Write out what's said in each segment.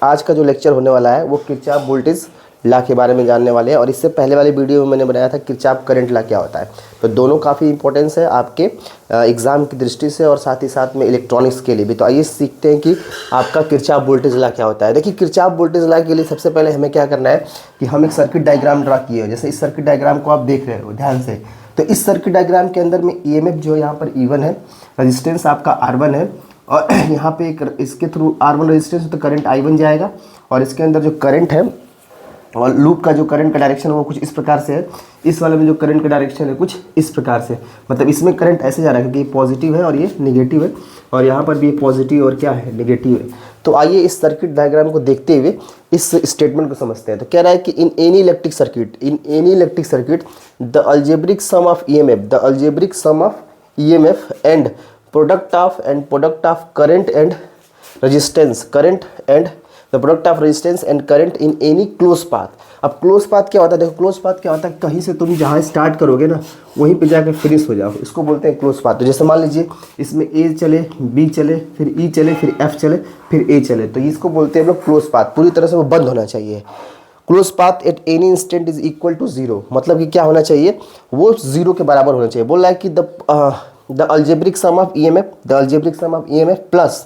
आज का जो लेक्चर होने वाला है वो किरचॉफ वोल्टेज लॉ के बारे में जानने वाले हैं। और इससे पहले वाले वीडियो में मैंने बनाया था किरचॉफ करंट लॉ क्या होता है। तो दोनों काफ़ी इंपॉर्टेंस है आपके एग्ज़ाम की दृष्टि से और साथ ही साथ में इलेक्ट्रॉनिक्स के लिए भी। तो आइए सीखते हैं कि आपका किरचॉफ वोल्टेज लॉ क्या होता है। देखिए, किरचॉफ वोल्टेज लॉ के लिए सबसे पहले हमें क्या करना है कि हम एक सर्किट डायग्राम ड्रा किए हो। जैसे इस सर्किट डायग्राम को आप देख रहे हो ध्यान से, तो इस सर्किट डायग्राम के अंदर में ईएमएफ जो है यहाँ पर E1 है, रजिस्टेंस आपका R1 है, और यहाँ पे एक इसके थ्रू R1 रेजिस्टेंस तो करंट I1 जाएगा, और इसके अंदर जो करंट है और लूप का जो करंट का डायरेक्शन है वो कुछ इस प्रकार से है। इस वाले में जो करंट का डायरेक्शन है कुछ इस प्रकार से, मतलब इसमें करंट ऐसे जा रहा है क्योंकि ये पॉजिटिव है और ये नेगेटिव है, और यहाँ पर भी ये पॉजिटिव और क्या है नेगेटिव है। तो आइए इस सर्किट डायग्राम को देखते हुए इस स्टेटमेंट को समझते हैं। तो कह रहा है कि in any electric circuit the algebraic sum of EMF and product of current and resistance the product of resistance and current in any close path. अब क्लोज पाथ क्या होता है? देखो, क्लोज पाथ क्या होता है, कहीं से तुम जहाँ स्टार्ट करोगे ना वहीं पे जाकर फिनिश हो जाओ, इसको बोलते हैं क्लोज पाथ। तो जैसे मान लीजिए इसमें ए चले, बी चले, फिर ई चले, फिर एफ चले, फिर ए चले, तो इसको बोलते हैं हम लोग क्लोज पाथ। पूरी तरह से वो बंद होना चाहिए। Close path at any instant is equal to zero, मतलब कि क्या होना चाहिए, वो जीरो के बराबर होना चाहिए। बोल रहा है कि the algebraic sum of EMF plus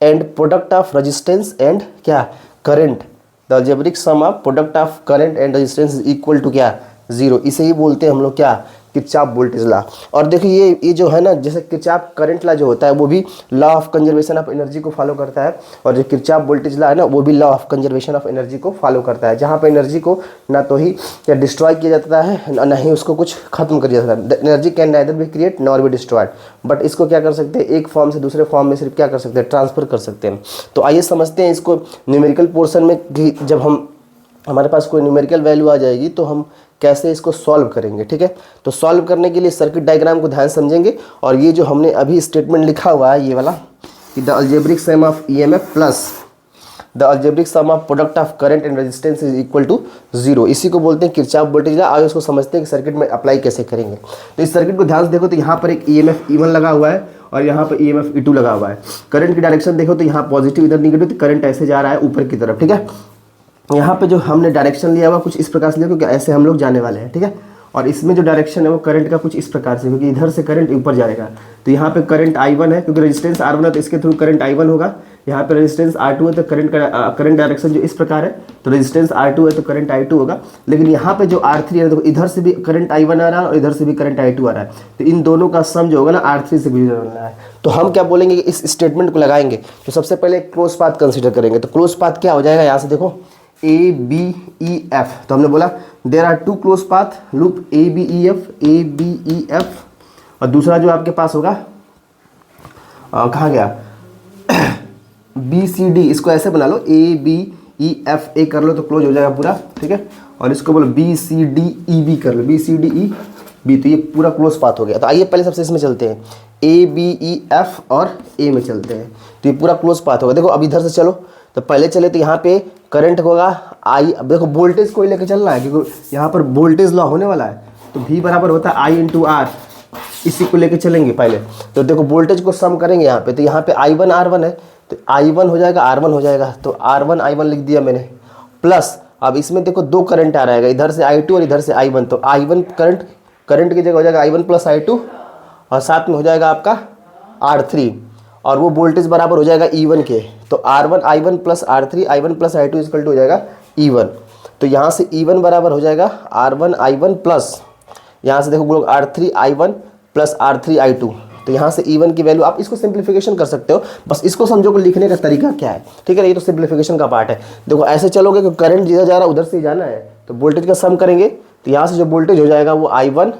and product of resistance and क्या current, the algebraic sum of product of current and resistance is equal to क्या, जीरो। इसे ही बोलते हैं हम लोग क्या, किरचॉफ वोल्टेज लॉ। और देखिए ये जो है ना, जैसे किरचॉफ करंट लॉ जो होता है वो भी law of conservation of energy को फॉलो करता है, और जो किरचॉफ वोल्टेज लॉ है ना वो भी law of conservation of energy को फॉलो करता है, जहाँ पे एनर्जी को ना तो ही डिस्ट्रॉय किया जाता है ना ही उसको कुछ खत्म कर दिया जाता है। Energy can neither be create nor be destroyed, but इसको क्या कर सकते हैं, एक फॉर्म से दूसरे फॉर्म में सिर्फ क्या कर सकते हैं, ट्रांसफर कर सकते हैं। तो आइए समझते हैं इसको न्यूमेरिकल पोर्शन में कि जब हमारे पास कोई न्यूमेरिकल वैल्यू आ जाएगी तो हम कैसे इसको सॉल्व करेंगे। ठीक है, तो सॉल्व करने के लिए सर्किट डायग्राम को ध्यान समझेंगे, और ये जो हमने अभी स्टेटमेंट लिखा हुआ है ये वाला कि the algebraic sum of EMF plus the algebraic sum of product of current and resistance is equal to zero, इसी को बोलते हैं किरचॉफ वोल्टेज लॉ। आइए उसको समझते हैं कि सर्किट में अप्लाई कैसे करेंगे। तो इस सर्किट को ध्यान से देखो तो यहाँ पर एक ईएमएफ E1 लगा हुआ है और यहाँ पर ईएमएफ E2 लगा हुआ है। करंट की डायरेक्शन देखो तो यहाँ पॉजिटिव इधर निगेटिव, तो करंट ऐसे जा रहा है ऊपर की तरफ। ठीक है, यहाँ पे जो हमने डायरेक्शन लिया हुआ कुछ इस प्रकार से लिया क्योंकि ऐसे हम लोग जाने वाले हैं। ठीक है, और इसमें जो डायरेक्शन है वो करंट का कुछ इस प्रकार से, क्योंकि इधर से करंट ऊपर जाएगा। तो यहाँ पे करंट I1 है क्योंकि रेजिस्टेंस R1 है तो इसके थ्रू करंट I1 होगा। यहाँ पे रेजिस्टेंस R2 है तो करंट डायरेक्शन जो इस प्रकार है, तो रेजिस्टेंस R2 है तो करंट I2 होगा। लेकिन यहाँ पे जो R3 है तो इधर से भी करंट I1 आ रहा है और इधर से भी करंट I2 आ रहा है, तो इन दोनों का सम जो होगा ना R3 से गुजर रहा है। तो हम क्या बोलेंगे कि इस स्टेटमेंट को लगाएंगे तो सबसे पहले क्लोज पाथ कंसिडर करेंगे। तो क्लोज पाथ क्या हो जाएगा, यहाँ से देखो ABEF, तो हमने बोला there are two close path loop ABEF, और दूसरा जो आपके पास होगा कहाँ गया BCD, इसको ऐसे बना लो ABEF A कर लो तो क्लोज हो जाएगा पूरा। ठीक है, और इसको बोलो BCDEB कर लो, BCDEB, तो ये पूरा क्लोज पाथ हो गया। तो आइए पहले सबसे इसमें चलते हैं, ABEF और A में चलते हैं, तो ये पूरा क्लोज पाथ होगा। देखो अब इधर से चलो, तो पहले चले तो यहाँ पे करंट होगा I। अब देखो वोल्टेज को ही लेके चल रहा है क्योंकि यहाँ पर वोल्टेज लॉ होने वाला है, तो V बराबर होता है I इंटू R, इसी को लेके चलेंगे पहले। तो देखो वोल्टेज को सम करेंगे यहाँ पे, तो यहाँ पे I1 R1 है तो I1 हो जाएगा R1 हो जाएगा, तो R1 I1 लिख दिया मैंने, प्लस अब इसमें देखो दो करंट आ रहेगा, इधर से I2 और इधर से I1, तो I1 करंट की जगह हो जाएगा I1 प्लस I2, और साथ में हो जाएगा आपका R3, और वो वोल्टेज बराबर हो जाएगा E1 के, तो R1 I1 plus R3 I1 plus I2 equal to हो जाएगा E1। तो यहाँ से E1 बराबर हो जाएगा R1 I1 प्लस, यहाँ से देखो R3 I1 plus R3 I2, तो यहाँ से E1 की वैल्यू, आप इसको सिंप्लीफिकेशन कर सकते हो, बस इसको समझो कि लिखने का तरीका क्या है। ठीक है, ये तो सिंप्लीफिकेशन का पार्ट है। देखो ऐसे चलोगे कि करंट जिधर जा रहा है उधर से ही जाना है, तो वोल्टेज का सम करेंगे तो यहाँ से जो वोल्टेज हो जाएगा वो I1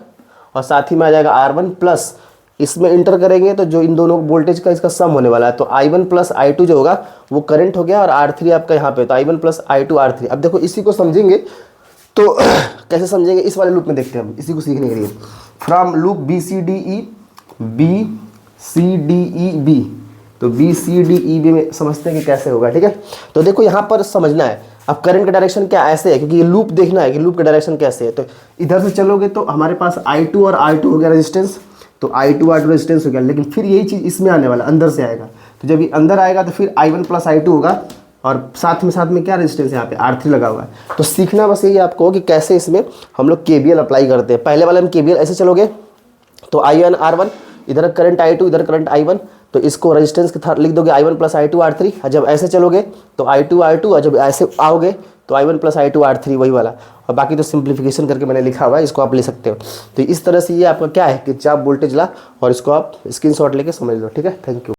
और साथ ही में आ जाएगा R1 प्लस, इसमें इंटर करेंगे तो जो इन दोनों वोल्टेज का इसका सम होने वाला है, तो I1 प्लस I2 जो होगा वो करंट हो गया, और R3 आपका यहाँ पे, तो I1 प्लस I2 R3। अब देखो इसी को समझेंगे तो कैसे समझेंगे, इस वाले लूप में देखते हैं हम इसी को सीखने के लिए। फ्रॉम लूप BCDEB, तो BCDEB में समझते हैं कि कैसे होगा। ठीक है, तो देखो यहाँ पर समझना है, अब करंट का डायरेक्शन क्या ऐसे है क्योंकि ये लूप देखना है कि लूप का डायरेक्शन कैसे है। तो इधर से चलोगे तो हमारे पास I2 और R2 हो गया रेजिस्टेंस, तो I2 R2 रेजिस्टेंस हो गया, लेकिन फिर यही चीज़ इसमें आने वाला, अंदर से आएगा। तो जब ये अंदर आएगा तो फिर I1 प्लस I2 होगा, और साथ में क्या रेजिस्टेंस है, यहाँ पे R3 लगा हुआ है। तो सीखना बस यही आपको कि कैसे इसमें हम लोग KVL अप्लाई करते हैं। पहले वाले में KVL ऐसे चलोगे तो I1 R1, इधर करंट I2, इधर करंट I1, तो इसको रेजिस्टेंस के साथ लिख दोगे I1 + I2 R3। और जब ऐसे चलोगे तो I2 R2, और जब ऐसे आओगे तो I1 + I2 R3 वही वाला। और बाकी तो सिंप्लीफिकेशन करके मैंने लिखा हुआ है, इसको आप ले सकते हो। तो इस तरह से ये आपका क्या है कि चाप वोल्टेज ला, और इसको आप स्क्रीनशॉट लेके समझ लो। ठीक है, थैंक यू।